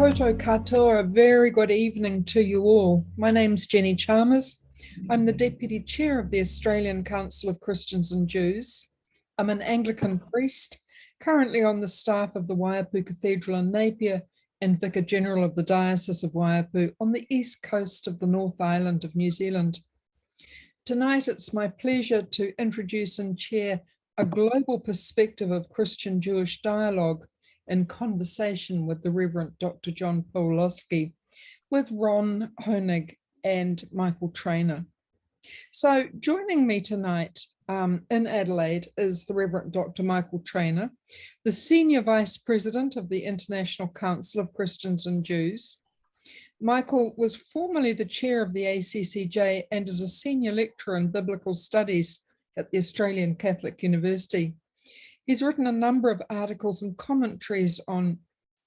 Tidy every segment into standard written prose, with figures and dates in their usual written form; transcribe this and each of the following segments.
Koto katoa, a very good evening to you all. My name's Jenny Chalmers. I'm the Deputy Chair of the Australian Council of Christians and Jews. I'm an Anglican priest, currently on the staff of the Waiapu Cathedral in Napier and Vicar General of the Diocese of Waiapu on the east coast of the North Island of New Zealand. Tonight, it's my pleasure to introduce and chair a global perspective of Christian-Jewish dialogue in conversation with the Rev Dr John Pawlikowski, with Ron Hoenig and Michael Trainer. So joining me tonight in Adelaide is the Rev Dr Michael Trainer, the Senior Vice President of the International Council of Christians and Jews. Michael was formerly the chair of the ACCJ and is a senior lecturer in biblical studies at the Australian Catholic University. He's written a number of articles and commentaries on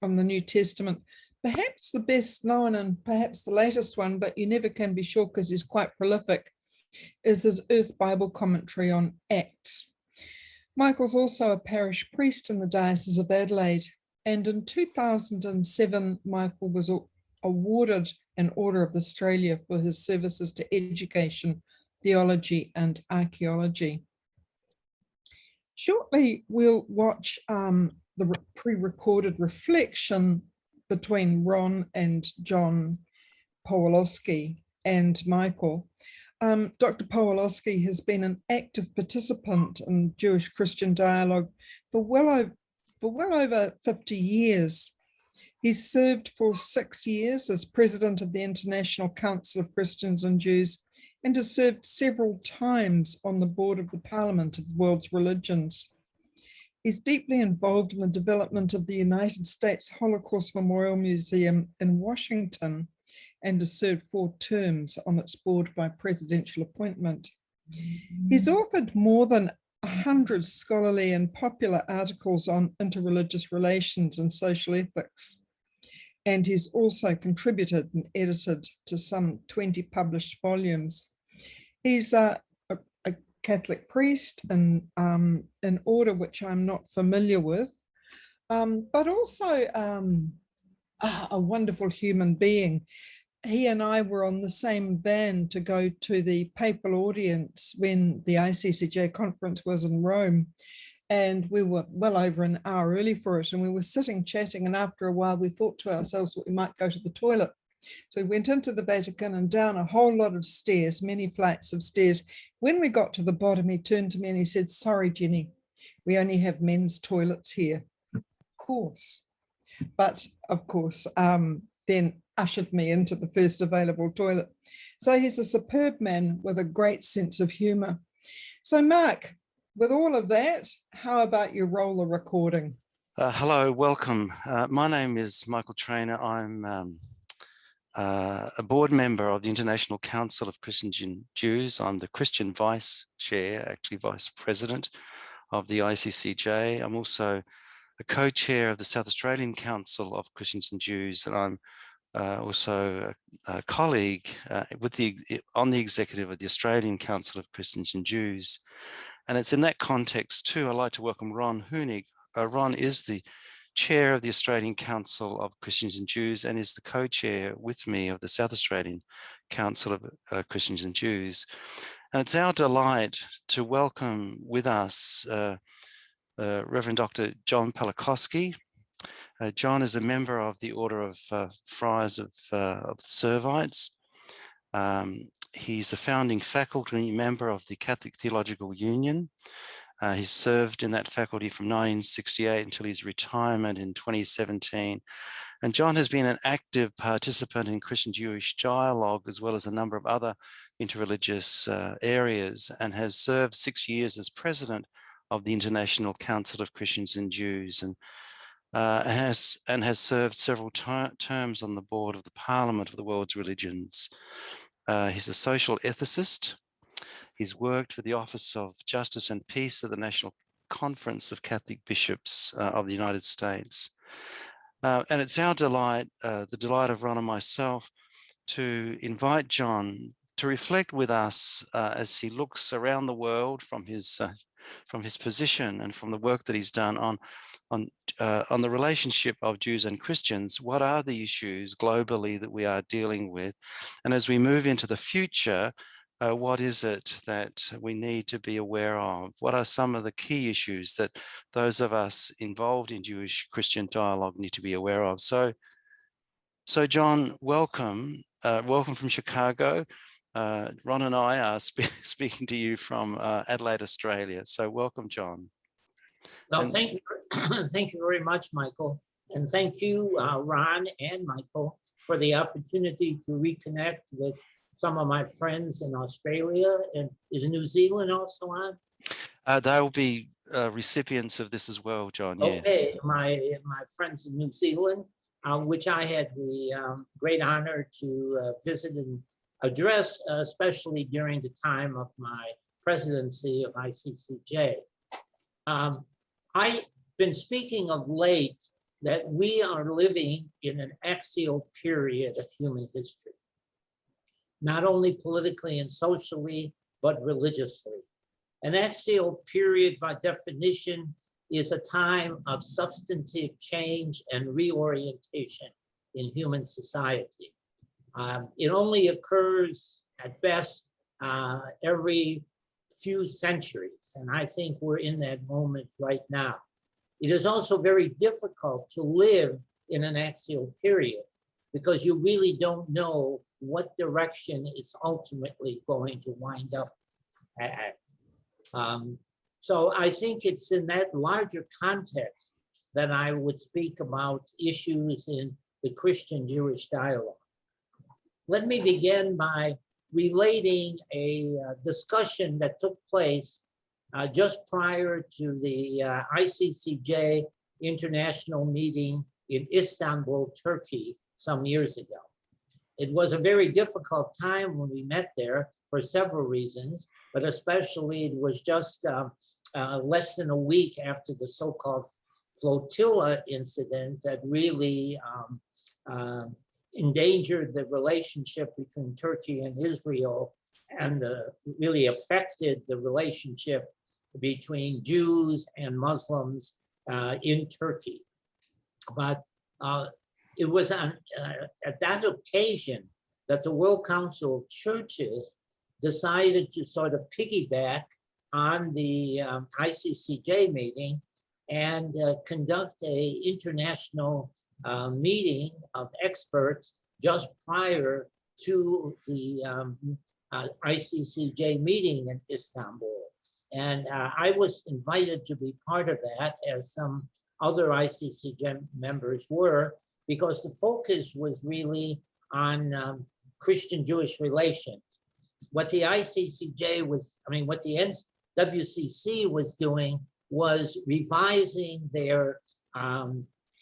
the New Testament, perhaps the best known and perhaps the latest one, but you never can be sure because he's quite prolific, is his Earth Bible commentary on Acts. Michael's also a parish priest in the Diocese of Adelaide, and in 2007, Michael was awarded an Order of Australia for his services to education, theology, and archaeology. Shortly, we'll watch the pre-recorded reflection between Ron and John Pawlikowski and Michael. Dr. Pawlikowski has been an active participant in Jewish-Christian dialogue for well over 50 years. He's served for 6 years as president of the International Council of Christians and Jews, and has served several times on the board of the Parliament of the World's Religions. He's deeply involved in the development of the United States Holocaust Memorial Museum in Washington and has served 4 terms on its board by presidential appointment. He's authored more than 100 scholarly and popular articles on interreligious relations and social ethics. And he's also contributed and edited to some 20 published volumes. He's a Catholic priest in an order which I'm not familiar with, but also a wonderful human being. He and I were on the same van to go to the papal audience when the ICCJ conference was in Rome. And we were well over an hour early for it. And we were sitting chatting. And after a while, we thought to ourselves that we might go to the toilet. So we went into the Vatican and down a whole lot of stairs, many flights of stairs. When we got to the bottom, he turned to me and he said, "Sorry, Jenny, we only have men's toilets here." Of course. But of course, then ushered me into the first available toilet. So he's a superb man with a great sense of humor. So Mark, with all of that, how about you roll the recording? Hello, welcome. My name is Michael Trainer. I'm a board member of the International Council of Christians and Jews. I'm the Christian Vice Chair, actually Vice President of the ICCJ. I'm also a co-chair of the South Australian Council of Christians and Jews, and I'm also a colleague on the executive of the Australian Council of Christians and Jews. And it's in that context too, I'd like to welcome Ron Hoenig. Ron is the chair of the Australian Council of Christians and Jews and is the co-chair with me of the South Australian Council of Christians and Jews. And it's our delight to welcome with us Rev Dr John Pawlikowski. John is a member of the Order of Friars of the Servites. He's a founding faculty member of the Catholic Theological Union. He served in that faculty from 1968 until his retirement in 2017. And John has been an active participant in Christian-Jewish dialogue, as well as a number of other interreligious areas, and has served 6 years as president of the International Council of Christians and Jews, and has served several terms on the board of the Parliament of the World's Religions. He's a social ethicist. He's worked for the Office of Justice and Peace at the National Conference of Catholic Bishops of the United States. And it's our delight, the delight of Ron and myself, to invite John to reflect with us as he looks around the world from his position and from the work that he's done on on the relationship of Jews and Christians. What are the issues globally that we are dealing with? And as we move into the future, what is it that we need to be aware of? What are some of the key issues that those of us involved in Jewish-Christian dialogue need to be aware of? So John, welcome. Welcome from Chicago. Ron and I are speaking to you from Adelaide, Australia. So welcome, John. Well, thank you. Thank you very much, Michael. And thank you, Ron and Michael, for the opportunity to reconnect with some of my friends in Australia. And is New Zealand also on? They will be recipients of this as well, John. Yes. Okay, my friends in New Zealand, which I had the great honor to visit and address, especially during the time of my presidency of ICCJ. I've been speaking of late that we are living in an axial period of human history, not only politically and socially, but religiously. An axial period, by definition, is a time of substantive change and reorientation in human society. It only occurs at best every few centuries, and I think we're in that moment right now. It is also very difficult to live in an axial period because you really don't know what direction it's ultimately going to wind up at. So I think it's in that larger context that I would speak about issues in the Christian-Jewish dialogue. Let me begin by relating a discussion that took place just prior to the ICCJ international meeting in Istanbul, Turkey, some years ago. It was a very difficult time when we met there for several reasons, but especially it was just less than a week after the so-called flotilla incident that really endangered the relationship between Turkey and Israel and really affected the relationship between Jews and Muslims in Turkey. But it was at that occasion that the World Council of Churches decided to sort of piggyback on the ICCJ meeting and conduct an international meeting of experts just prior to the ICCJ meeting in Istanbul. And I was invited to be part of that, as some other ICCJ members were, because the focus was really on Christian-Jewish relations. What the ICCJ was, what the WCC was doing was revising their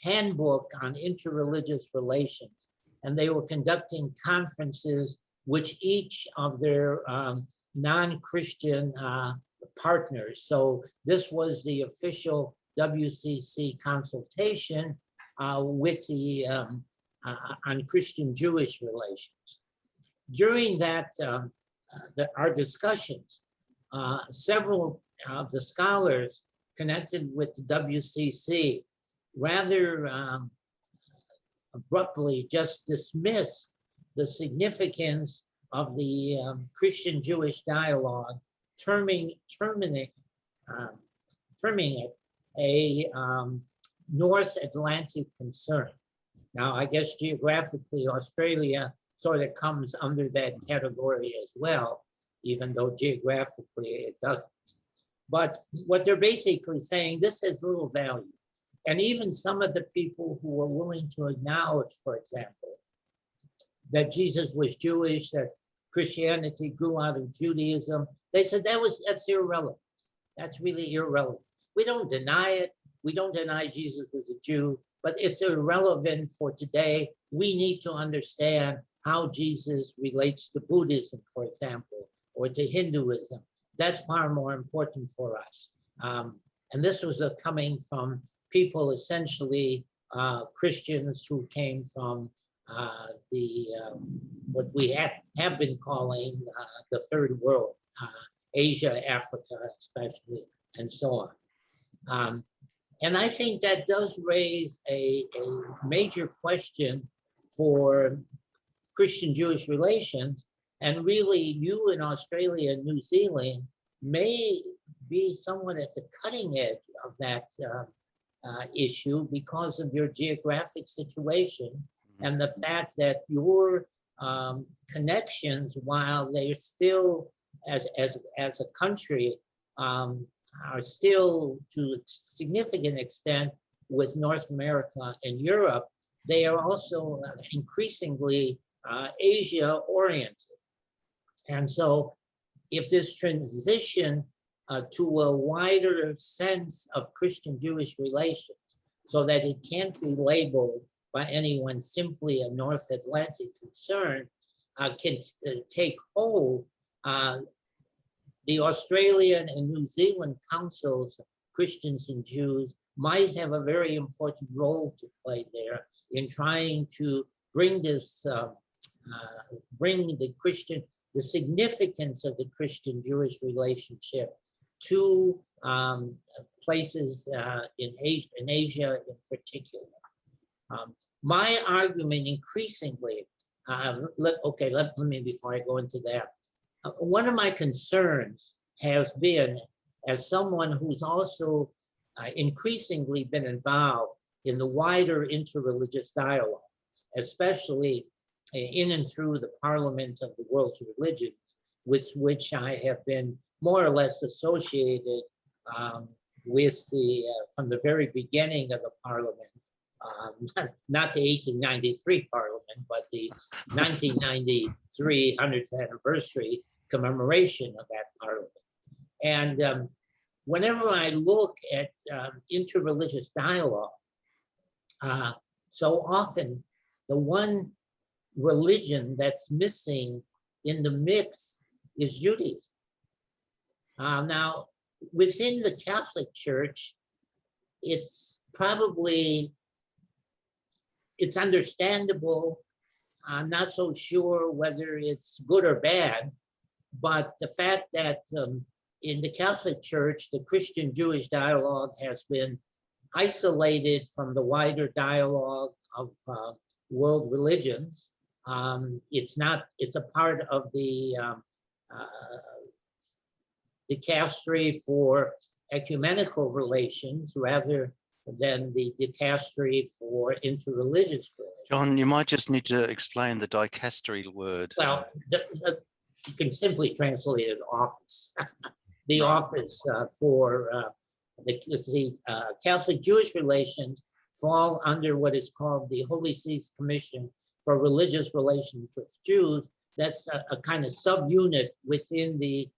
handbook on interreligious relations. And they were conducting conferences which each of their non-Christian partners. So this was the official WCC consultation with the on Christian-Jewish relations. During that, our discussions, several of the scholars connected with the WCC rather abruptly just dismissed the significance of the Christian-Jewish dialogue, terming it a North Atlantic concern. Now, I guess geographically, Australia sort of comes under that category as well, even though geographically it doesn't. But what they're basically saying, this has little value. And even some of the people who were willing to acknowledge, for example, that Jesus was Jewish, that Christianity grew out of Judaism, they said that's irrelevant. That's really irrelevant. We don't deny it. We don't deny Jesus was a Jew, but it's irrelevant for today. We need to understand how Jesus relates to Buddhism, for example, or to Hinduism. That's far more important for us. And this was coming from people, essentially Christians who came from what we have been calling the third world, Asia, Africa, especially, and so on. And I think that does raise a major question for Christian-Jewish relations. And really, you in Australia and New Zealand may be somewhat at the cutting edge of that issue because of your geographic situation and the fact that your connections, while they're still, as a country, are still to a significant extent with North America and Europe, they are also increasingly Asia-oriented. And so if this transition to a wider sense of Christian-Jewish relations, so that it can't be labeled by anyone simply a North Atlantic concern, can take hold, the Australian and New Zealand councils, Christians and Jews, might have a very important role to play there in trying to bring this, bring the significance of the Christian-Jewish relationship to places in Asia in particular. My argument increasingly, let me, before I go into that, one of my concerns has been, as someone who's also increasingly been involved in the wider interreligious dialogue, especially in and through the Parliament of the World's Religions, with which I have been more or less associated with from the very beginning of the Parliament, not the 1893 Parliament, but the 1993 100th anniversary commemoration of that Parliament. And whenever I look at interreligious dialogue, so often the one religion that's missing in the mix is Judaism. Now, within the Catholic Church, it's understandable. I'm not so sure whether it's good or bad, but the fact that in the Catholic Church, the Christian-Jewish dialogue has been isolated from the wider dialogue of world religions. It's a part of the dicastery for ecumenical relations rather than the dicastery for interreligious relations. John, you might just need to explain the dicastery word. Well, you can simply translate it office. The office for the Catholic Jewish relations fall under what is called the Holy See's Commission for Religious Relations with Jews. That's a kind of subunit within the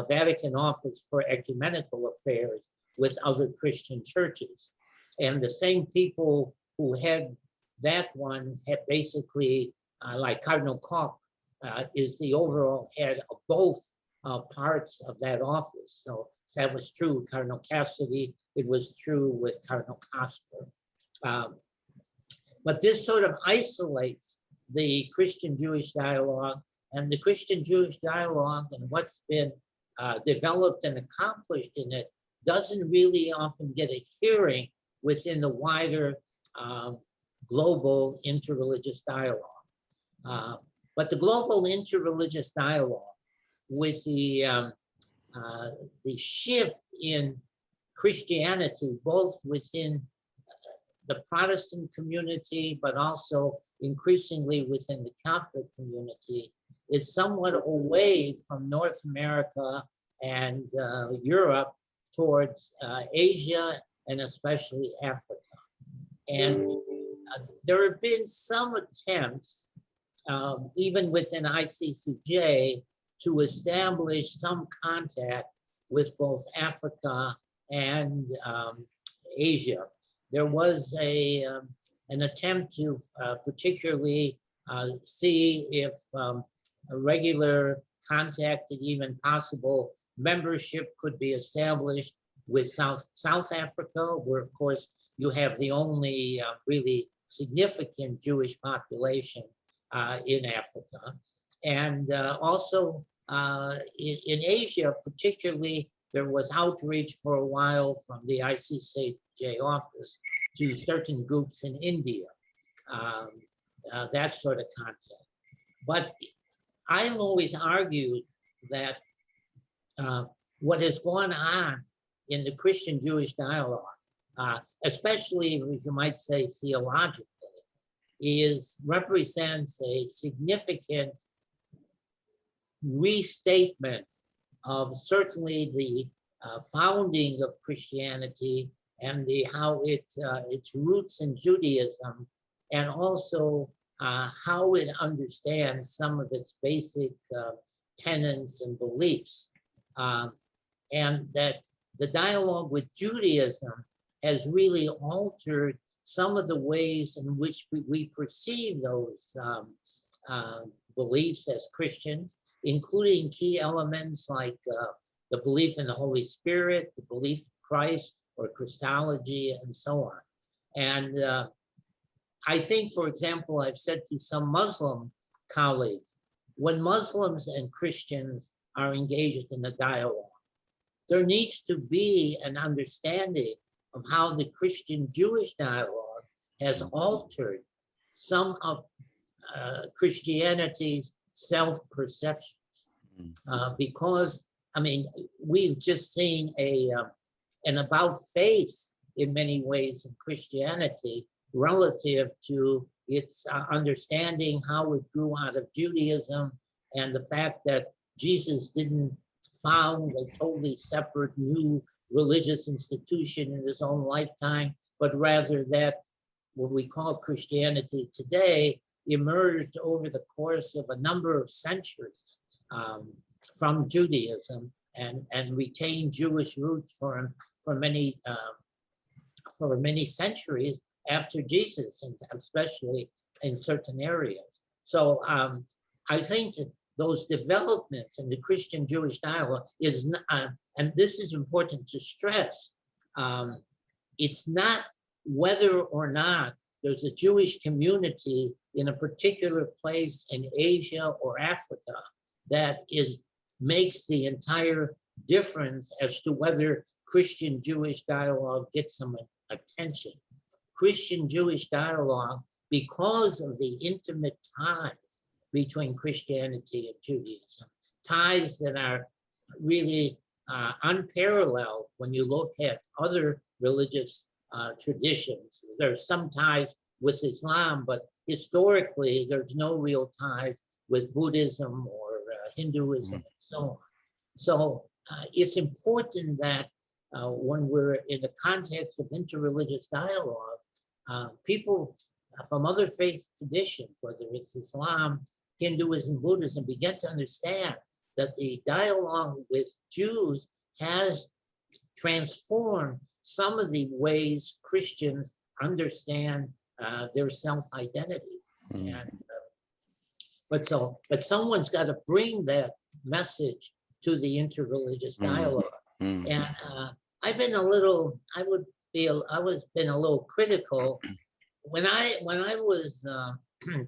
Vatican Office for Ecumenical Affairs with other Christian churches. And the same people who had that one had basically, like Cardinal Koch, is the overall head of both parts of that office. So that was true with Cardinal Cassidy, it was true with Cardinal Kasper. But this sort of isolates the Christian-Jewish dialogue, and the Christian-Jewish dialogue and what's been developed and accomplished in it doesn't really often get a hearing within the wider global interreligious dialogue. But the global interreligious dialogue, with the shift in Christianity, both within the Protestant community, but also increasingly within the Catholic community, is somewhat away from North America and Europe towards Asia and especially Africa. And there have been some attempts, even within ICCJ, to establish some contact with both Africa and Asia. There was an attempt to particularly see if a regular contact and even possible membership could be established with South Africa, where of course you have the only really significant Jewish population in Africa. And also in Asia, particularly there was outreach for a while from the ICCJ office to certain groups in India, that sort of contact. But I've always argued that what has gone on in the Christian-Jewish dialogue, especially if you might say theologically, represents a significant restatement of certainly the founding of Christianity and how its roots in Judaism, and also how it understands some of its basic tenets and beliefs. And that the dialogue with Judaism has really altered some of the ways in which we perceive those beliefs as Christians, including key elements like the belief in the Holy Spirit, the belief in Christ or Christology, and so on. And I think, for example, I've said to some Muslim colleagues, when Muslims and Christians are engaged in a dialogue, there needs to be an understanding of how the Christian-Jewish dialogue has altered some of Christianity's self-perceptions. Because, I mean, we've just seen an about-face in many ways in Christianity relative to its understanding how it grew out of Judaism, and the fact that Jesus didn't found a totally separate new religious institution in his own lifetime, but rather that what we call Christianity today emerged over the course of a number of centuries from Judaism and retained Jewish roots for many centuries after Jesus, and especially in certain areas. So I think that those developments in the Christian-Jewish dialogue is, and this is important to stress, it's not whether or not there's a Jewish community in a particular place in Asia or Africa that makes the entire difference as to whether Christian-Jewish dialogue gets some attention. Christian-Jewish dialogue, because of the intimate ties between Christianity and Judaism, ties that are really unparalleled when you look at other religious traditions. There's some ties with Islam, but historically there's no real ties with Buddhism or Hinduism and so on. So it's important that when we're in the context of interreligious dialogue, people from other faith traditions, whether it's Islam, Hinduism, Buddhism, begin to understand that the dialogue with Jews has transformed some of the ways Christians understand their self-identity. But someone's got to bring that message to the interreligious dialogue. And I've been a little, I was been a little critical when I was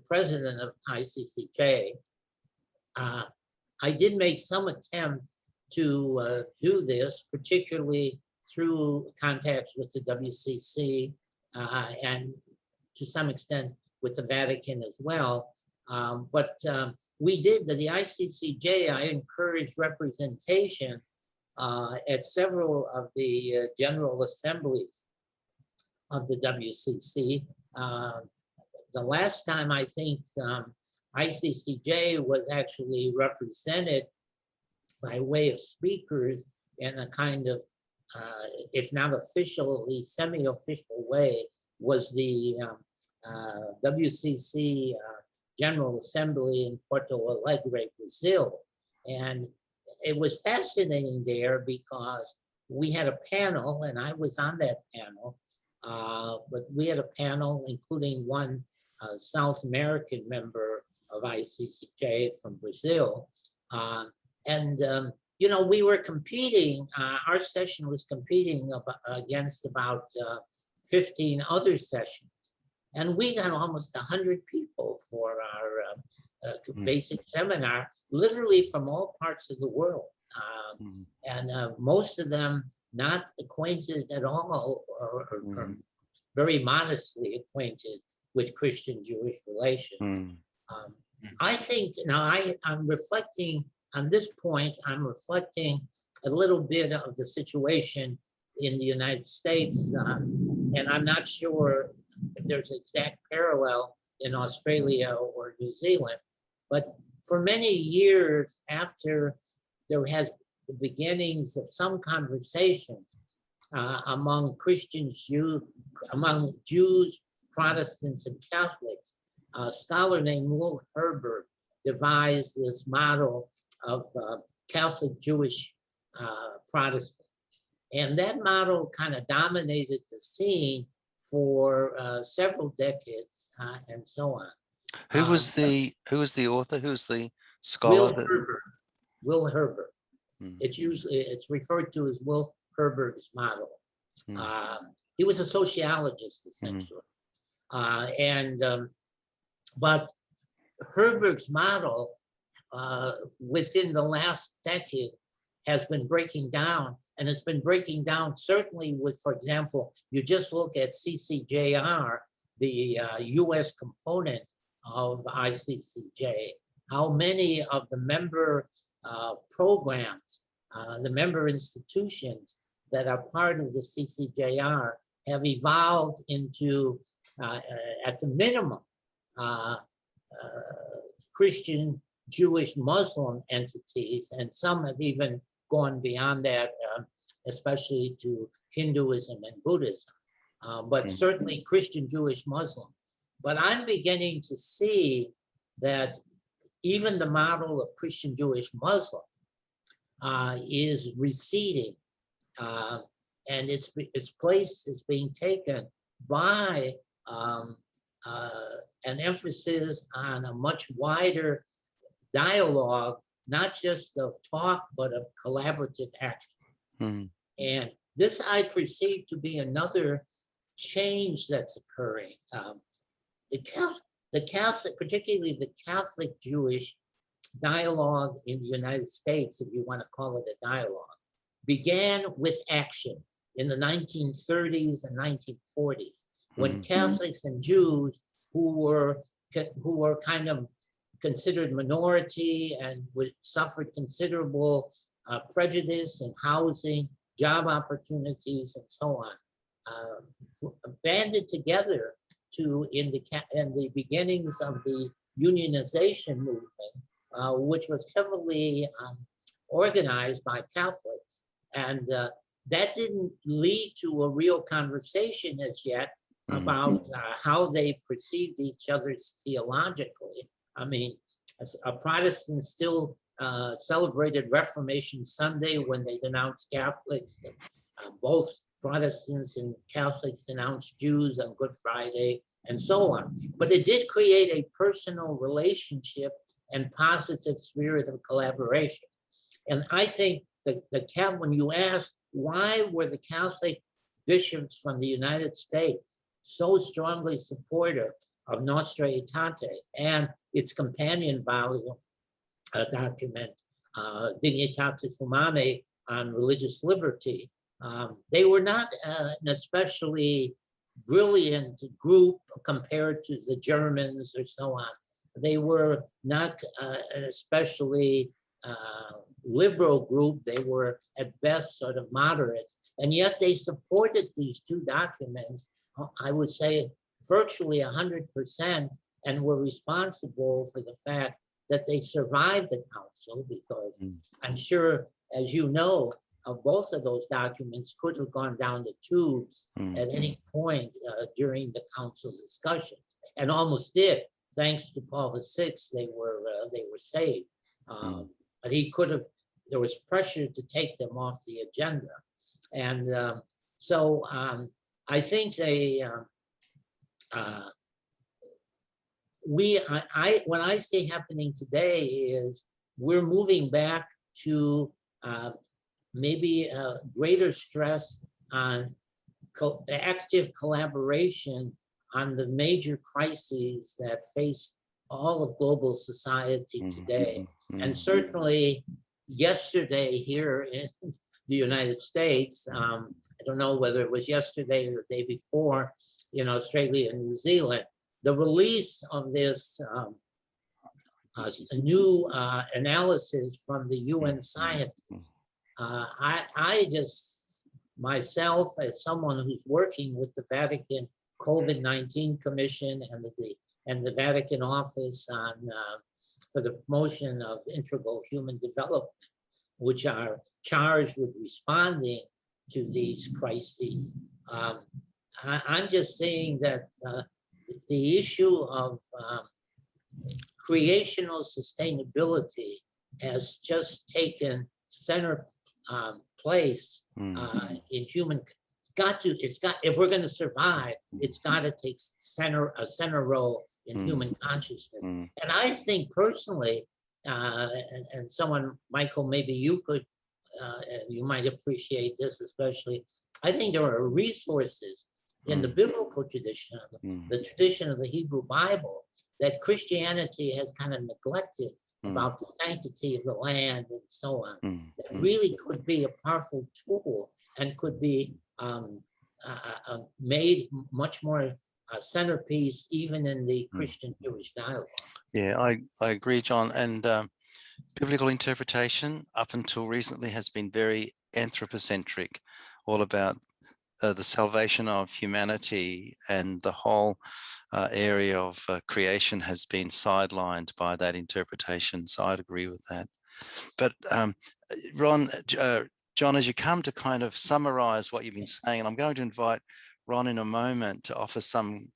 president of ICCJ. I did make some attempt to do this, particularly through contacts with the WCC and to some extent with the Vatican as well. But we did, the ICCJ, I encouraged representation at several of the general assemblies of the WCC. The last time I think ICCJ was actually represented by way of speakers in a kind of, if not officially, semi-official way, was the WCC General Assembly in Porto Alegre, Brazil. And it was fascinating there because we had a panel, and I was on that panel, but we had a panel including one South American member of ICCJ from Brazil. You know, we were competing, our session was competing against about 15 other sessions. And we got almost 100 people for our basic seminar, literally from all parts of the world. and most of them not acquainted at all, or very modestly acquainted with Christian-Jewish relations. I think now I'm reflecting on this point. I'm reflecting a little bit of the situation in the United States, and I'm not sure if there's an exact parallel in Australia or New Zealand, but for many years after there has the beginnings of some conversations among Christians, among Jews, Protestants, and Catholics, a scholar named Will Herbert devised this model of Catholic Jewish Protestant. And that model kind of dominated the scene for several decades and so on. Who was the author? Who was the scholar? Will Herbert. It's referred to as Will Herbert's model. He was a sociologist essentially, but Herbert's model within the last decade has been breaking down, and it's been breaking down certainly with, for example, you just look at CCJR, the US component of ICCJ, how many of the member programs, the member institutions that are part of the CCJR have evolved into, at the minimum, Christian, Jewish, Muslim entities, and some have even gone beyond that, especially to Hinduism and Buddhism, but certainly Christian, Jewish, Muslim. But I'm beginning to see that even the model of Christian, Jewish, Muslim is receding, and its place is being taken by an emphasis on a much wider dialogue, not just of talk, but of collaborative action. And this I perceive to be another change that's occurring. The Catholic, particularly the Catholic Jewish dialogue in the United States, if you want to call it a dialogue, began with action in the 1930s and 1940s, when Catholics and Jews who were kind of considered minority and suffered considerable prejudice in housing, job opportunities, and so on, banded together in the beginnings of the unionization movement, which was heavily organized by Catholics. And that didn't lead to a real conversation as yet about how they perceived each other theologically. I mean, Protestants still celebrated Reformation Sunday when they denounced Catholics. Both Protestants and Catholics denounced Jews on Good Friday, and so on. But it did create a personal relationship and positive spirit of collaboration. And I think that when you ask why were the Catholic bishops from the United States so strongly supportive of Nostra Aetate and its companion volume, document, Dignitatis Humanae, on religious liberty, they were not an especially brilliant group compared to the Germans or so on. They were not an especially liberal group. They were at best sort of moderates, and yet they supported these two documents, I would say virtually 100%, and were responsible for the fact that they survived the council, because I'm sure, as you know, both of those documents could have gone down the tubes at any point during the council discussions, and almost did. Thanks to Paul VI, they were saved. But he could have. There was pressure to take them off the agenda, and so I think they. What I see happening today is we're moving back to maybe greater stress on active collaboration on the major crises that face all of global society today. And certainly yesterday here in the United States, I don't know whether it was yesterday or the day before, in Australia and New Zealand, the release of this new analysis from the UN scientists. I just, myself, as someone who's working with the Vatican COVID-19 Commission and the Vatican Office on for the promotion of integral human development, which are charged with responding to these crises. I'm just saying that the issue of creational sustainability has just taken center place in human. If we're going to survive, it's got to take a center role in human consciousness. And I think personally, and someone, Michael, maybe you could, you might appreciate this especially. I think there are resources in the biblical tradition, the tradition of the Hebrew Bible, that Christianity has kind of neglected about the sanctity of the land and so on. That really could be a powerful tool and could be made much more centerpiece even in the Christian-Jewish dialogue. Yeah, I agree, John. And biblical interpretation up until recently has been very anthropocentric, all about the salvation of humanity, and the whole area of creation has been sidelined by that interpretation. So I'd agree with that. But Ron, John, as you come to kind of summarize what you've been saying, and I'm going to invite Ron in a moment to offer some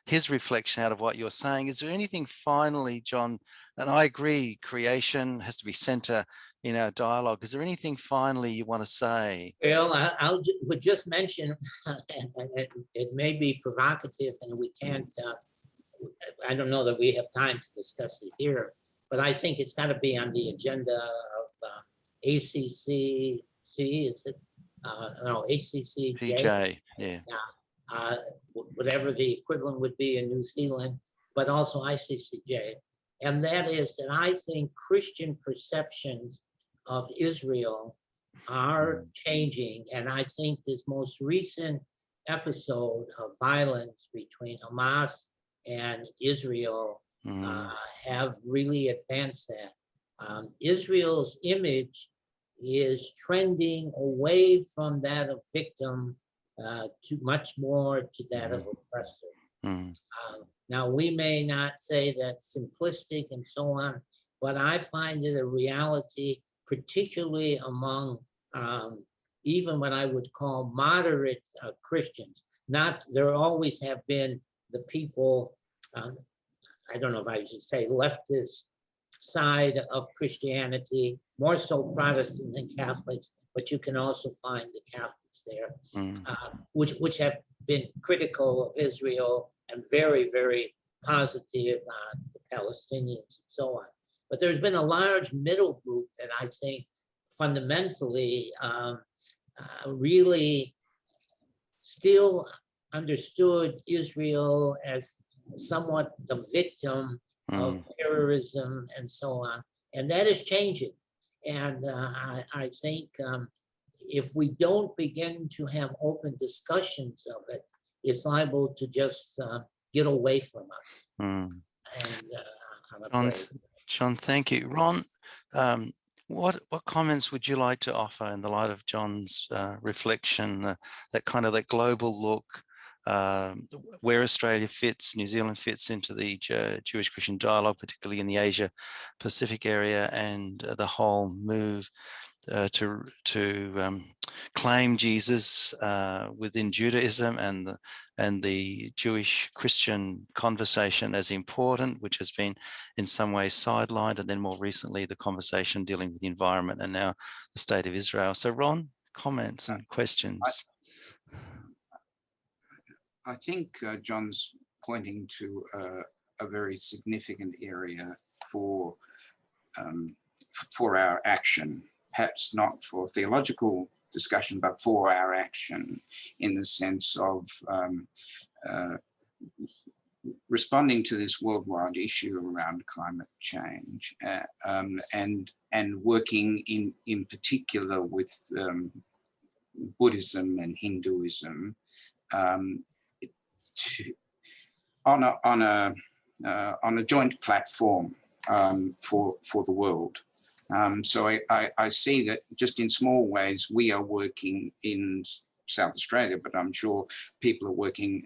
his reflection out of what you're saying. Is there anything finally, John, and I agree, creation has to be center in our dialogue. Is there anything finally you want to say? Well, I would just mention, and it may be provocative and we can't, I don't know that we have time to discuss it here, but I think it's got to be on the agenda of ACCJ, is it? No, ACCJ. PJ, yeah. Whatever the equivalent would be in New Zealand, but also ICCJ. And that is that I think Christian perceptions of Israel are changing. And I think this most recent episode of violence between Hamas and Israel have really advanced that. Israel's image is trending away from that of victim to much more to that of oppressor. Now, we may not say that's simplistic and so on, but I find it a reality, particularly among even what I would call moderate Christians. There always have been the people, I don't know if I should say leftist side of Christianity, more so Protestant than Catholics, but you can also find the Catholics there, which have been critical of Israel and very, very positive on the Palestinians and so on. But there's been a large middle group that I think fundamentally really still understood Israel as somewhat the victim of terrorism and so on. And that is changing. And I think if we don't begin to have open discussions of it, it's liable to just get away from us. And I'm afraid. John, thank you. Ron, what comments would you like to offer in the light of John's reflection, that kind of that global look, where Australia fits, New Zealand fits into the Jewish Christian dialogue, particularly in the Asia Pacific area, and the whole move to claim Jesus within Judaism and the Jewish Christian conversation as important, which has been in some ways sidelined, and then more recently the conversation dealing with the environment and now the state of Israel. So Ron, comments and questions. I think John's pointing to a very significant area for our action, perhaps not for theological discussion, but for our action, in the sense of responding to this worldwide issue around climate change, and working in particular with Buddhism and Hinduism on a joint platform for the world. So I see that just in small ways we are working in South Australia, but I'm sure people are working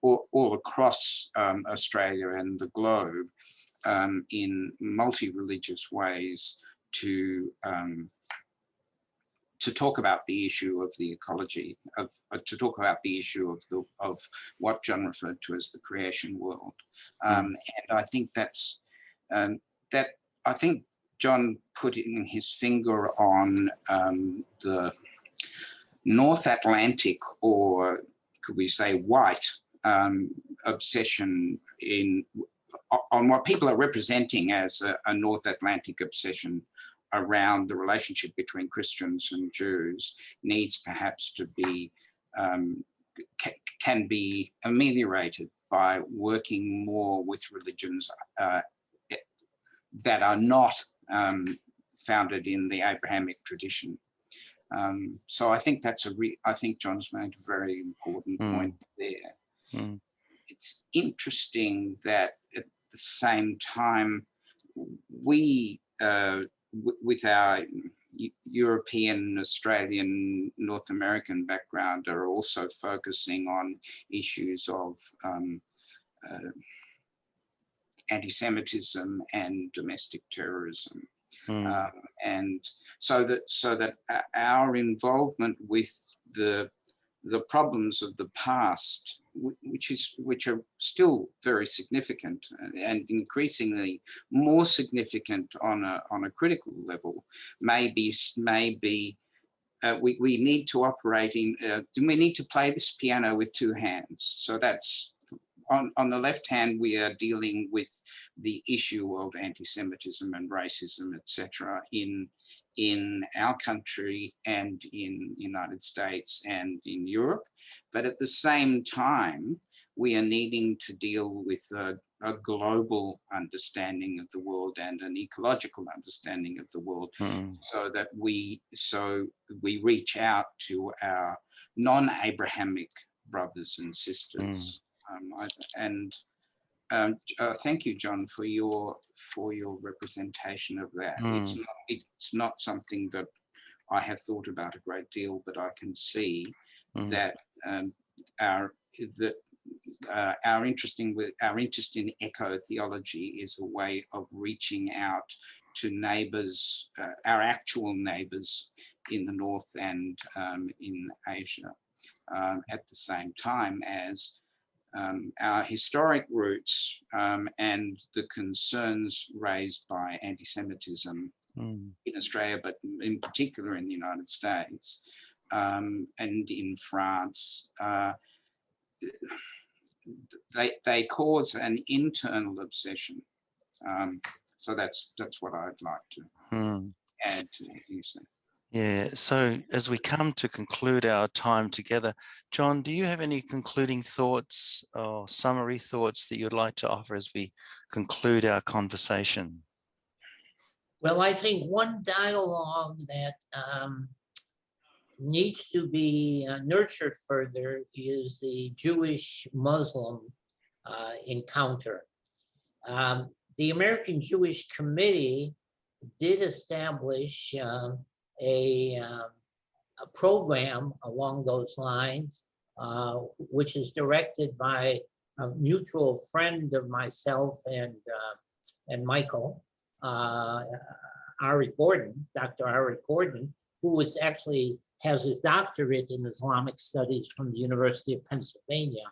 all across Australia and the globe in multi-religious ways to talk about the issue of the ecology, to talk about the issue of what John referred to as the creation world, and I think that's that. I think John putting his finger on the North Atlantic, or could we say white, obsession on what people are representing as a North Atlantic obsession around the relationship between Christians and Jews needs perhaps to be, can be ameliorated by working more with religions that are not founded in the Abrahamic tradition. So I think that's I think John's made a very important point there. It's interesting that at the same time, we, with our European, Australian, North American background, are also focusing on issues of anti-Semitism and domestic terrorism. And so that our involvement with the problems of the past, which are still very significant and increasingly more significant on a critical level, we need to operate in. We need to play this piano with two hands. So that's on the left hand, we are dealing with the issue of anti-Semitism and racism, etc., in our country and in the United States and in Europe. But at the same time, we are needing to deal with a global understanding of the world and an ecological understanding of the world, so that we reach out to our non-Abrahamic brothers and sisters. Thank you, John, for your representation of that. It's not something that I have thought about a great deal, but I can see that our interest in eco-theology is a way of reaching out to neighbours, our actual neighbours in the North and in Asia, at the same time as our historic roots and the concerns raised by anti-Semitism in Australia, but in particular in the United States and in France, they cause an internal obsession. So that's what I'd like to add to what you said. Yeah, so as we come to conclude our time together, John, do you have any concluding thoughts or summary thoughts that you'd like to offer as we conclude our conversation? Well, I think one dialogue that needs to be nurtured further is the Jewish-Muslim encounter. The American Jewish Committee did establish a program along those lines, which is directed by a mutual friend of myself and Michael, Ari Gordon, Dr. Ari Gordon, who has his doctorate in Islamic studies from the University of Pennsylvania.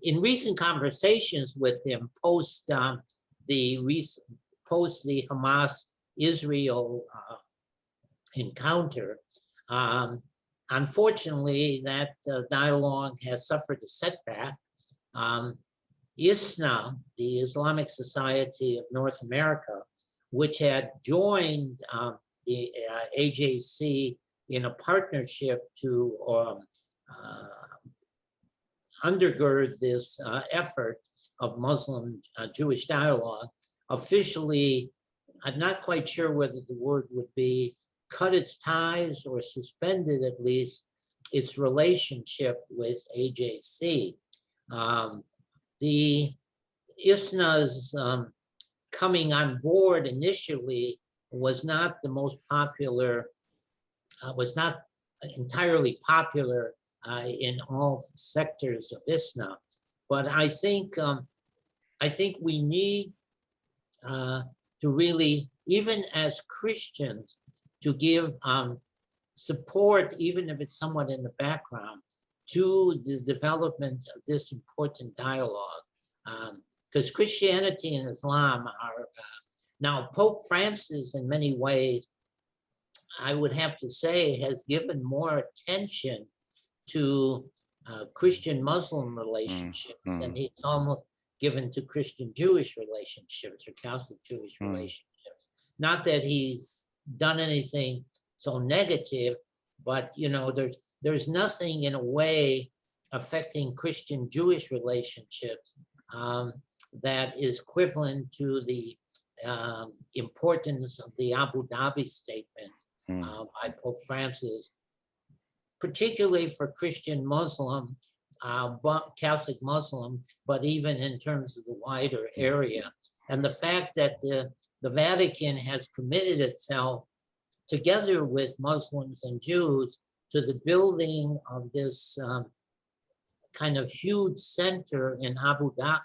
In recent conversations with him post the Hamas-Israel encounter, unfortunately, that dialogue has suffered a setback. ISNA, the Islamic Society of North America, which had joined the AJC in a partnership to undergird this effort of Muslim-Jewish dialogue. Officially, I'm not quite sure whether the word would be cut its ties or suspended at least its relationship with AJC. The ISNA's coming on board initially was not the most popular, was not entirely popular in all sectors of ISNA. But I think we need to really, even as Christians, to give support, even if it's somewhat in the background, to the development of this important dialogue. Because Christianity and Islam are, now Pope Francis in many ways, I would have to say, has given more attention to Christian-Muslim relationships than he's almost given to Christian-Jewish relationships or Catholic-Jewish relationships. Not that he's done anything so negative, but you know, there's nothing in a way affecting Christian-Jewish relationships that is equivalent to the importance of the Abu Dhabi statement by Pope Francis, particularly for Christian-Muslim, Catholic Muslim, but even in terms of the wider area. And the fact that the Vatican has committed itself together with Muslims and Jews to the building of this kind of huge center in Abu Dhabi.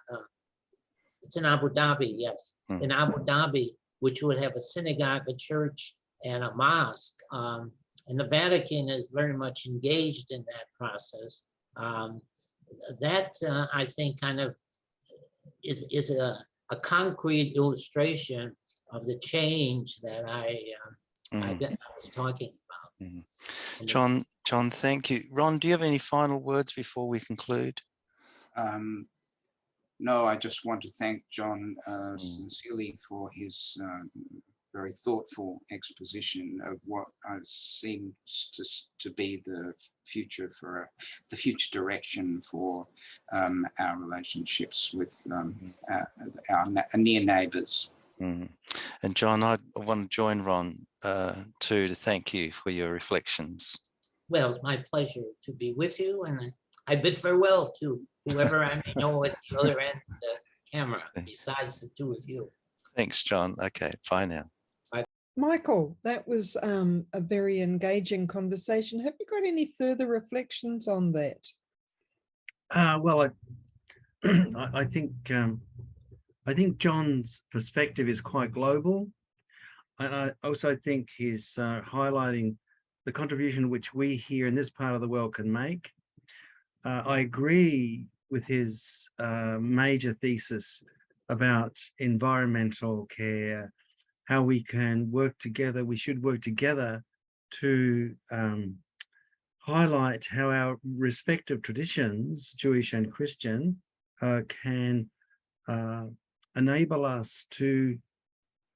It's in Abu Dhabi, yes, in Abu Dhabi, which would have a synagogue, a church, and a mosque. And the Vatican is very much engaged in that process. That, I think, kind of is a concrete illustration of the change that I was talking about. John, thank you. Ron, do you have any final words before we conclude? No, I just want to thank John sincerely for his very thoughtful exposition of what seems to be the future direction for our relationships with our near neighbours. And John, I want to join Ron too to thank you for your reflections. Well, it's my pleasure to be with you, and I bid farewell to whoever I may know at the other end of the camera, besides the two of you. Thanks, John. Okay, bye now. Bye. Michael, that was a very engaging conversation. Have you got any further reflections on that? Well, I think John's perspective is quite global, and I also think he's highlighting the contribution which we here in this part of the world can make. I agree with his major thesis about environmental care, how we can work together. We should work together to highlight how our respective traditions, Jewish and Christian, can enable us to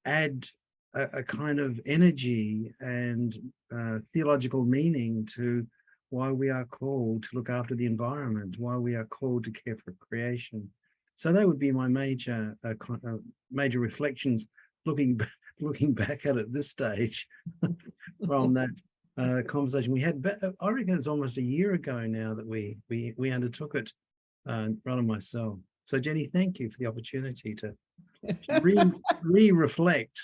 add a kind of energy and theological meaning to why we are called to look after the environment, why we are called to care for creation. So that would be my major reflections, looking back at it this stage from that conversation we had. I reckon it's almost a year ago now that we undertook it, Ron and myself. So Jenny, thank you for the opportunity to re-reflect.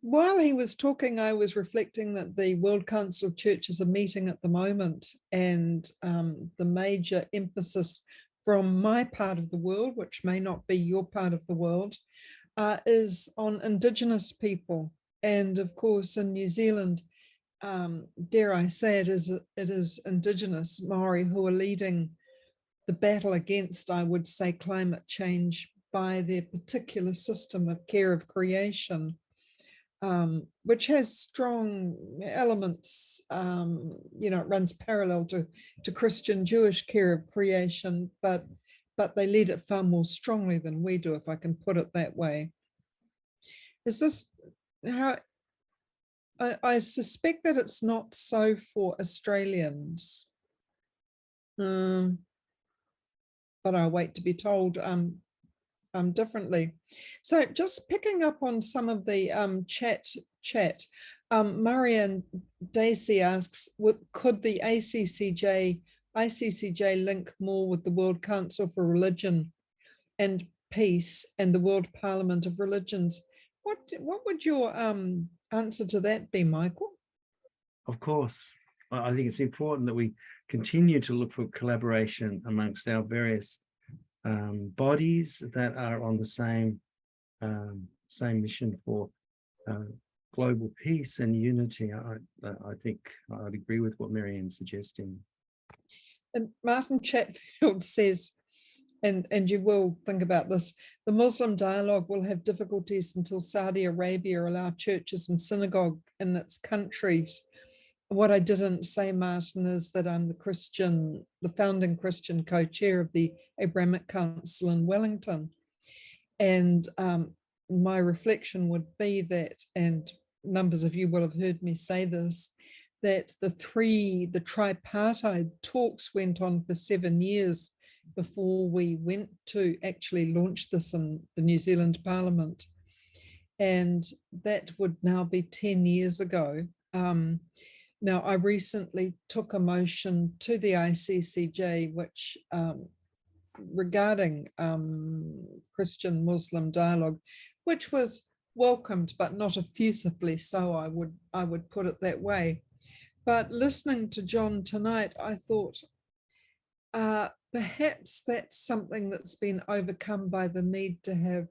While he was talking, I was reflecting that the World Council of Churches are meeting at the moment, and the major emphasis from my part of the world, which may not be your part of the world, is on Indigenous people. And of course, in New Zealand, dare I say it is Indigenous Maori who are leading the battle against, I would say, climate change by their particular system of care of creation, which has strong elements, you know, it runs parallel to Christian Jewish care of creation, but they lead it far more strongly than we do, if I can put it that way. Is this how, I suspect that it's not so for Australians. but I'll wait to be told differently. So just picking up on some of the chat, Marianne Dacey asks, could the ICCJ link more with the World Council for Religion and Peace and the World Parliament of Religions? What would your answer to that be, Michael? Of course, I think it's important that we continue to look for collaboration amongst our various bodies that are on the same mission for global peace and unity. I think I'd agree with what Marianne's suggesting. And Martin Chatfield says, and you will think about this, the Muslim dialogue will have difficulties until Saudi Arabia allow churches and synagogue in its countries. What I didn't say, Martin, is that I'm the founding Christian co-chair of the Abrahamic Council in Wellington. And my reflection would be that, and numbers of you will have heard me say this, that the tripartite talks went on for 7 years before we went to actually launch this in the New Zealand Parliament. And that would now be 10 years ago. Now, I recently took a motion to the ICCJ, which regarding Christian-Muslim dialogue, which was welcomed, but not effusively so, I would put it that way. But listening to John tonight, I thought perhaps that's something that's been overcome by the need to have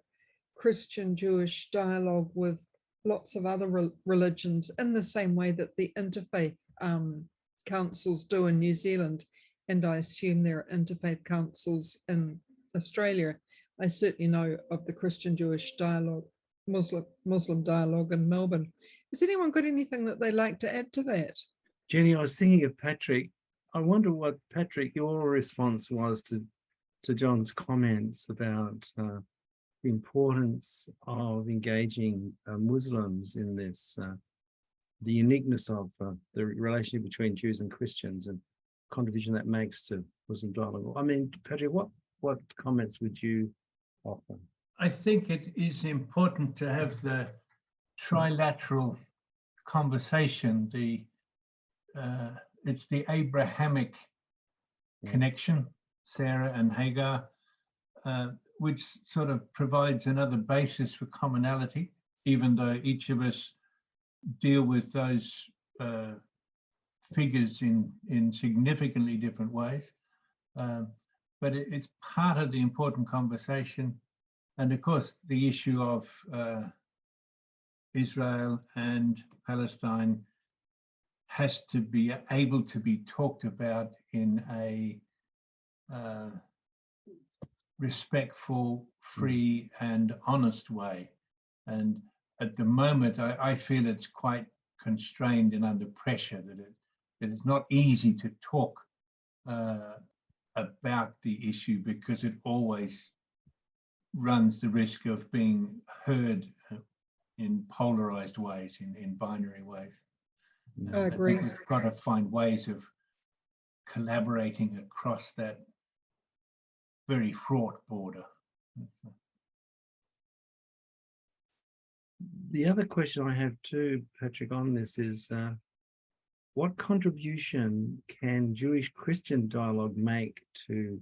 Christian-Jewish dialogue with lots of other religions in the same way that the interfaith councils do in New Zealand. And I assume there are interfaith councils in Australia. I certainly know of the Christian-Jewish dialogue, Muslim dialogue in Melbourne. Has anyone got anything that they'd like to add to that? Jenny, I was thinking of Patrick. I wonder what, Patrick, your response was to John's comments about the importance of engaging Muslims in this, the uniqueness of the relationship between Jews and Christians and contribution that makes to Muslim dialogue. I mean, Patrick, what comments would you offer? I think it is important to have the trilateral conversation. It's the Abrahamic connection, Sarah and Hagar, which sort of provides another basis for commonality, even though each of us deal with those figures in significantly different ways. But it's part of the important conversation. And of course, the issue of Israel and Palestine has to be able to be talked about in a respectful, free and honest way. And at the moment, I feel it's quite constrained and under pressure, that it's not easy to talk about the issue because it always runs the risk of being heard in polarized ways, in binary ways. I agree. I think we've got to find ways of collaborating across that very fraught border. The other question I have too, Patrick, on this is what contribution can Jewish-Christian dialogue make to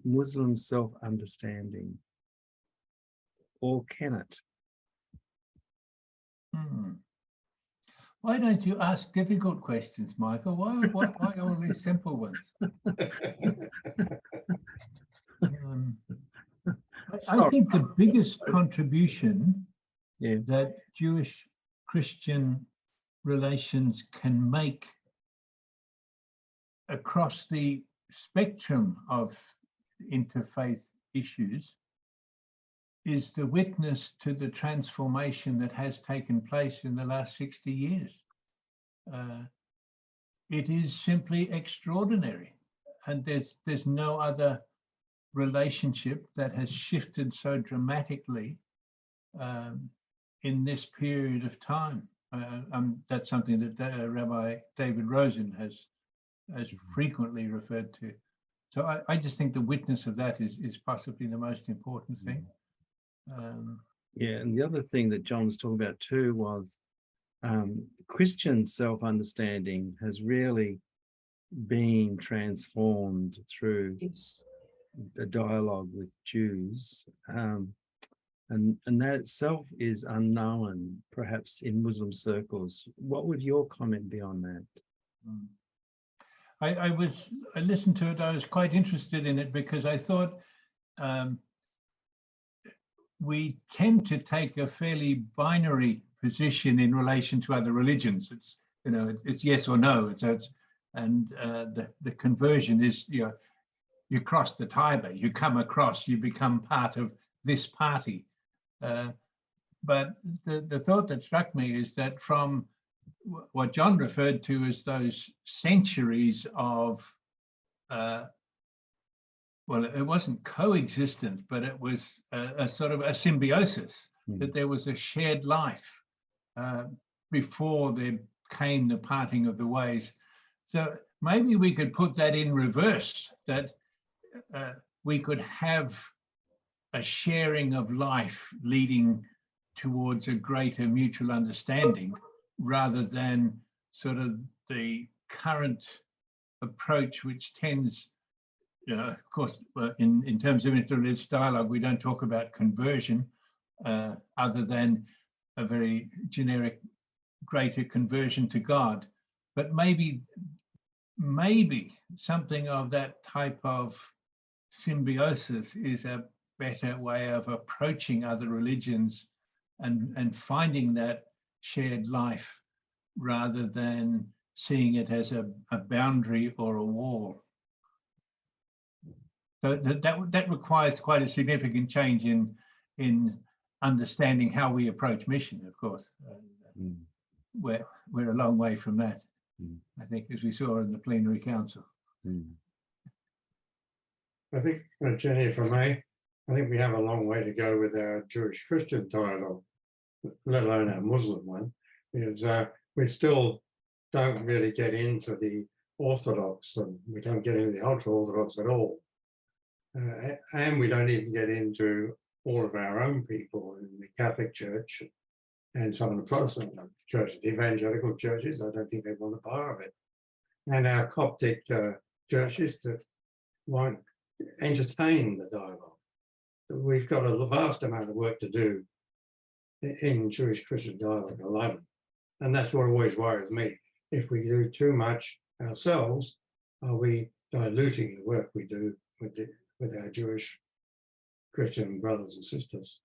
Muslim self-understanding, or can it? Why don't you ask difficult questions, Michael? Why all these simple ones? I think the biggest contribution that Jewish-Christian relations can make across the spectrum of interfaith issues is the witness to the transformation that has taken place in the last 60 years. It is simply extraordinary, and there's no other relationship that has shifted so dramatically in this period of time. That's something that Rabbi David Rosen has as frequently referred to. So I just think the witness of that is possibly the most important thing. Yeah, and the other thing that John was talking about too was Christian self-understanding has really been transformed through a dialogue with Jews, and that itself is unknown, perhaps in Muslim circles. What would your comment be on that? I listened to it. I was quite interested in it because I thought we tend to take a fairly binary position in relation to other religions. It's, you know, it's yes or no. And the conversion is, you know, you cross the Tiber, you come across, you become part of this party. But the thought that struck me is that from what John referred to as those centuries of, well, it wasn't coexistence, but it was a sort of a symbiosis, that there was a shared life before there came the parting of the ways. So maybe we could put that in reverse, that we could have a sharing of life leading towards a greater mutual understanding, rather than sort of the current approach, which tends, of course, in terms of interreligious dialogue, we don't talk about conversion other than a very generic greater conversion to God. But maybe something of that type of symbiosis is a better way of approaching other religions and finding that shared life, rather than seeing it as a boundary or a wall. So that requires quite a significant change in understanding how we approach mission, of course. We're a long way from that, I think, as we saw in the plenary council. I think, Jenny, if I may, I think we have a long way to go with our Jewish-Christian dialogue, let alone our Muslim one, because we still don't really get into the Orthodox, and we don't get into the ultra-Orthodox at all. And we don't even get into all of our own people in the Catholic Church and some of the Protestant churches, the evangelical churches. I don't think they want a bar of it. And our Coptic churches that won't entertain the dialogue. We've got a vast amount of work to do in Jewish-Christian dialogue alone. And that's what always worries me. If we do too much ourselves, are we diluting the work we do with our Jewish Christian brothers and sisters?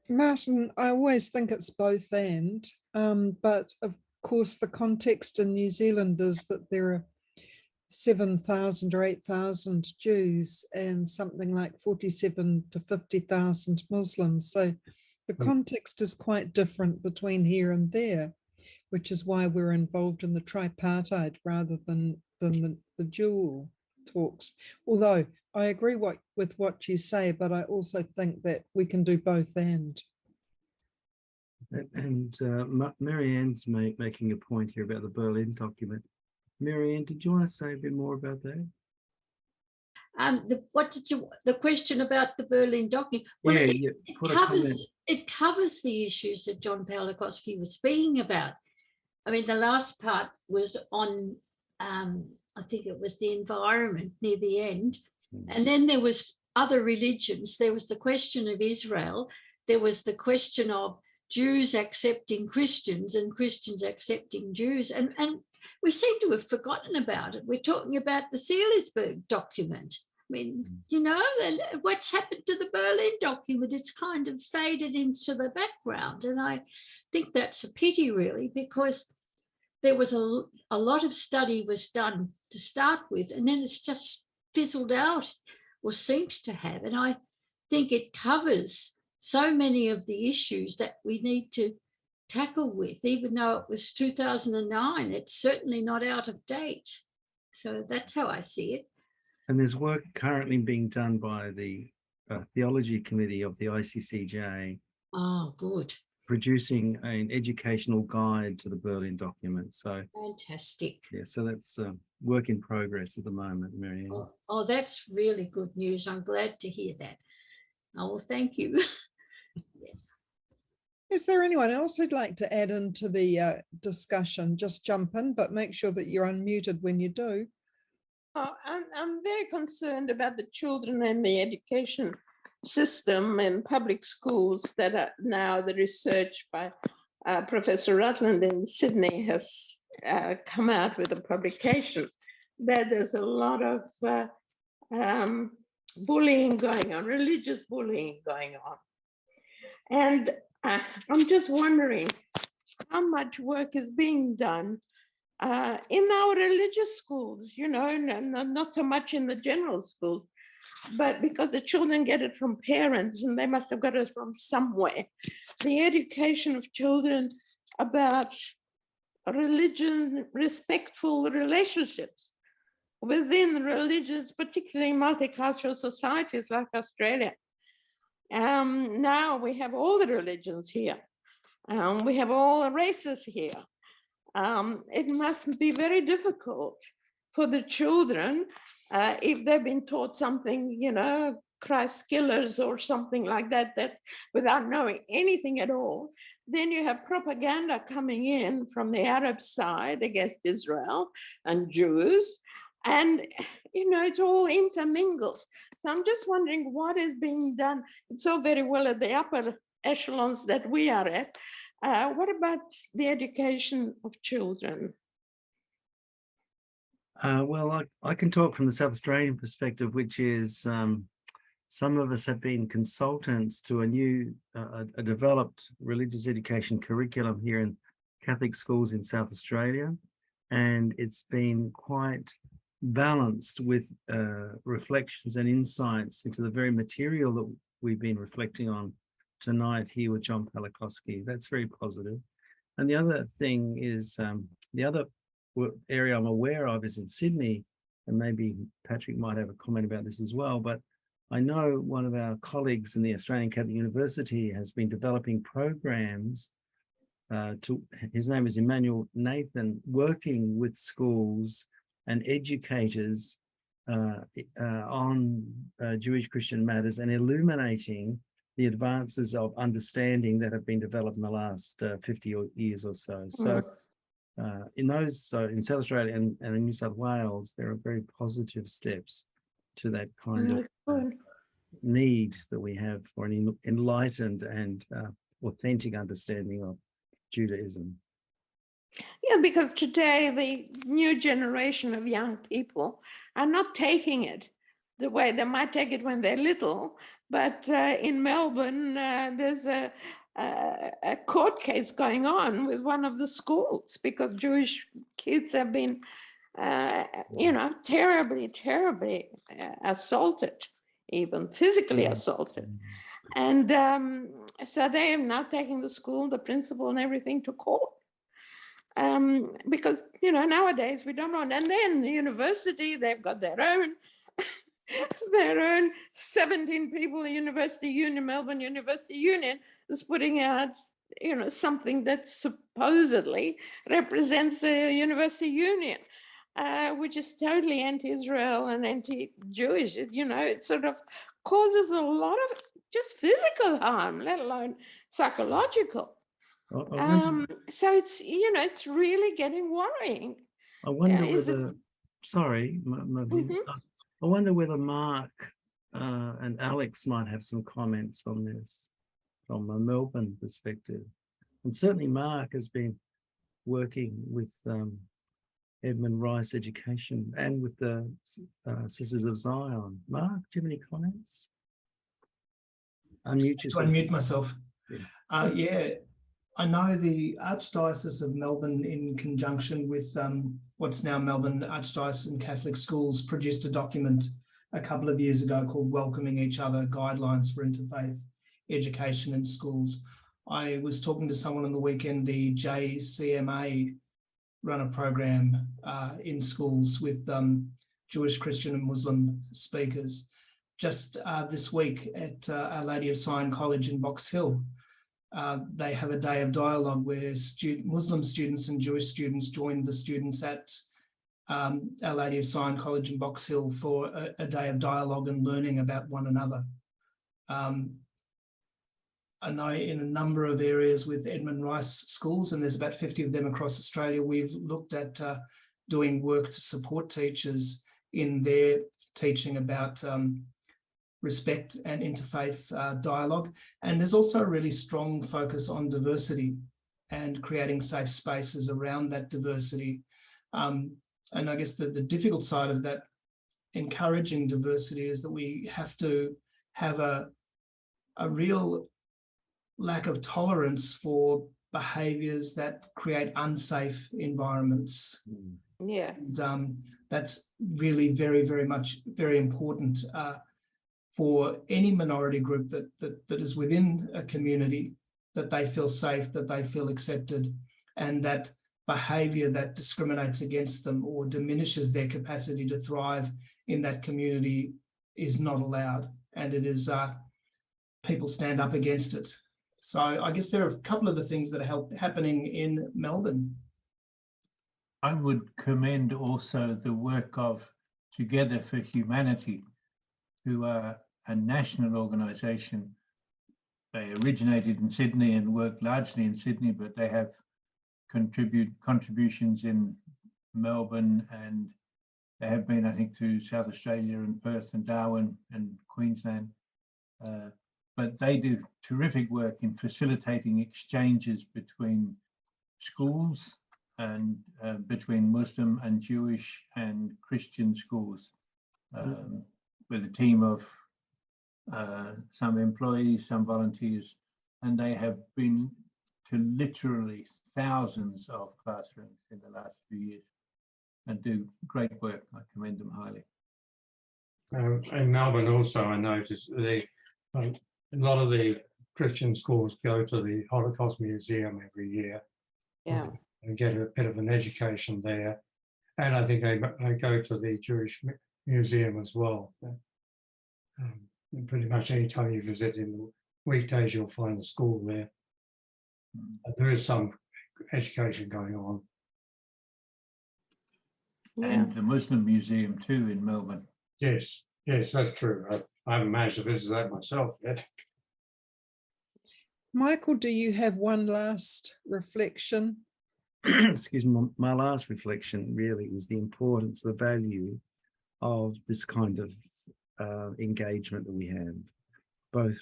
Martin, I always think it's both and, but of course the context in New Zealand is that there are 7,000 or 8,000 Jews and something like 47 to 50,000 Muslims. So the context is quite different between here and there, which is why we're involved in the tripartite rather than the dual talks. Although I agree with what you say, but I also think that we can do both and. And Marianne's making a point here about the Berlin document. Marianne, did you want to say a bit more about that? The question about the Berlin document? Well, it covers the issues that John Pawlikowski was speaking about. I mean, the last part was on, I think it was the environment near the end. And then there was other religions. There was the question of Israel. There was the question of Jews accepting Christians and Christians accepting Jews. And we seem to have forgotten about it. We're talking about the Seelisberg document. I mean, you know, and what's happened to the Berlin document? It's kind of faded into the background. And I think that's a pity, really, because there was a lot of study was done to start with, and then it's just fizzled out, or seems to have. And I think it covers so many of the issues that we need to tackle with, even though it was 2009, it's certainly not out of date. So that's how I see it. And there's work currently being done by the Theology Committee of the ICCJ. Oh, good. producing an educational guide to the Berlin document. So fantastic. Yeah, so that's work in progress at the moment, Marianne. Oh, that's really good news. I'm glad to hear that. Oh, well, thank you. Is there anyone else who'd like to add into the discussion? Just jump in, but make sure that you're unmuted when you do. Oh, I'm very concerned about the children and the education system and public schools that are now the research by Professor Rutland in Sydney has come out with a publication that there's a lot of bullying going on, religious bullying going on. And I'm just wondering how much work is being done in our religious schools, you know, not so much in the general schools, but because the children get it from parents and they must have got it from somewhere. The education of children about religion, respectful relationships within religions, particularly multicultural societies like Australia. Now we have all the religions here. We have all the races here. It must be very difficult for the children if they've been taught something, you know, Christ killers or something like that, that without knowing anything at all. Then you have propaganda coming in from the Arab side against Israel and Jews. And, you know, it's all intermingled. So I'm just wondering what is being done. It's all very well at the upper echelons that we are at. What about the education of children? Well, I can talk from the South Australian perspective, which is some of us have been consultants to a new, a developed religious education curriculum here in Catholic schools in South Australia. And it's been quite balanced with reflections and insights into the very material that we've been reflecting on tonight here with John Pawlikowski. That's very positive. And the other thing is, the other area I'm aware of is in Sydney, and maybe Patrick might have a comment about this as well, but I know one of our colleagues in the Australian Catholic University has been developing programs his name is Emmanuel Nathan, working with schools and educators on Jewish Christian matters and illuminating the advances of understanding that have been developed in the last 50 years or so. So in South Australia and in New South Wales, there are very positive steps to that kind of need that we have for an enlightened and authentic understanding of Judaism. Yeah, because today the new generation of young people are not taking it the way they might take it when they're little. But in Melbourne, there's a court case going on with one of the schools because Jewish kids have been, you know, terribly assaulted, even physically assaulted. And so they are now taking the school, the principal and everything to court. Because, you know, nowadays we don't want, and then the university, they've got their own 17 people, the University Union, Melbourne University Union is putting out, you know, something that supposedly represents the University Union, which is totally anti-Israel and anti-Jewish. You know, it sort of causes a lot of just physical harm, let alone psychological. So it's, you know, it's really getting worrying. I wonder whether, sorry, I wonder whether Mark and Alex might have some comments on this from a Melbourne perspective. And certainly Mark has been working with Edmund Rice Education and with the Sisters of Zion. Mark, do you have any comments? Unmute yourself. To unmute myself. Yeah. Yeah, I know the Archdiocese of Melbourne, in conjunction with what's now Melbourne Archdiocesan Catholic Schools, produced a document a couple of years ago called Welcoming Each Other, Guidelines for Interfaith Education in Schools. I was talking to someone on the weekend, the JCMA run a program in schools with Jewish, Christian and Muslim speakers. Just this week at Our Lady of Zion College in Box Hill, they have a day of dialogue where Muslim students and Jewish students join the students at Our Lady of Zion College in Box Hill for a day of dialogue and learning about one another. I know in a number of areas with Edmund Rice schools, and there's about 50 of them across Australia, we've looked at doing work to support teachers in their teaching about respect and interfaith dialogue. And there's also a really strong focus on diversity and creating safe spaces around that diversity. And I guess the difficult side of that, encouraging diversity, is that we have to have a real lack of tolerance for behaviours that create unsafe environments. Yeah. And that's really very important for any minority group that is within a community, that they feel safe, that they feel accepted, and that behaviour that discriminates against them or diminishes their capacity to thrive in that community is not allowed. And it is, people stand up against it. So I guess there are a couple of the things that are happening in Melbourne. I would commend also the work of Together for Humanity, who are a national organisation. They originated in Sydney and work largely in Sydney, but they have contributions in Melbourne, and they have been, I think, through South Australia and Perth and Darwin and Queensland. But they do terrific work in facilitating exchanges between schools and between Muslim and Jewish and Christian schools, with a team of some employees, some volunteers, and they have been to literally thousands of classrooms in the last few years and do great work. I commend them highly. In Melbourne also, I noticed a lot of the Christian schools go to the Holocaust Museum every year. Yeah. And get a bit of an education there. And I think they go to the Jewish Museum as well. Pretty much any time you visit in the weekdays, you'll find a school there. There is some education going on. And the Muslim Museum too in Melbourne. Yes, that's true. I haven't managed to visit that myself yet. Michael, do you have one last reflection? Excuse me, my last reflection really is the importance, the value of this kind of engagement that we have. Both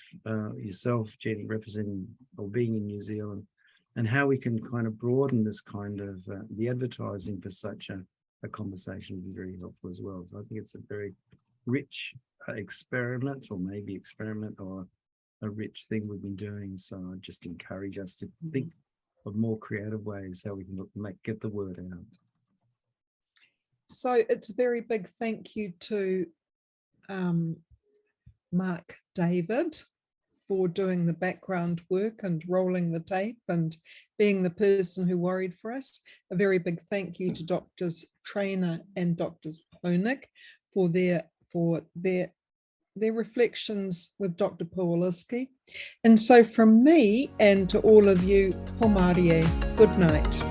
yourself, Jenny, representing or being in New Zealand, and how we can kind of broaden this kind of, the advertising for such a conversation would be very helpful as well. So I think it's a very rich experiment, or maybe experiment, or a rich thing we've been doing. So I just encourage us to think of more creative ways how we can get the word out. So it's a very big thank you to Mark David for doing the background work and rolling the tape and being the person who worried for us. A very big thank you to Drs Trainer and Drs Hoenig for their reflections with Dr Pawlikowski. And so from me and to all of you, Pomarie, good night.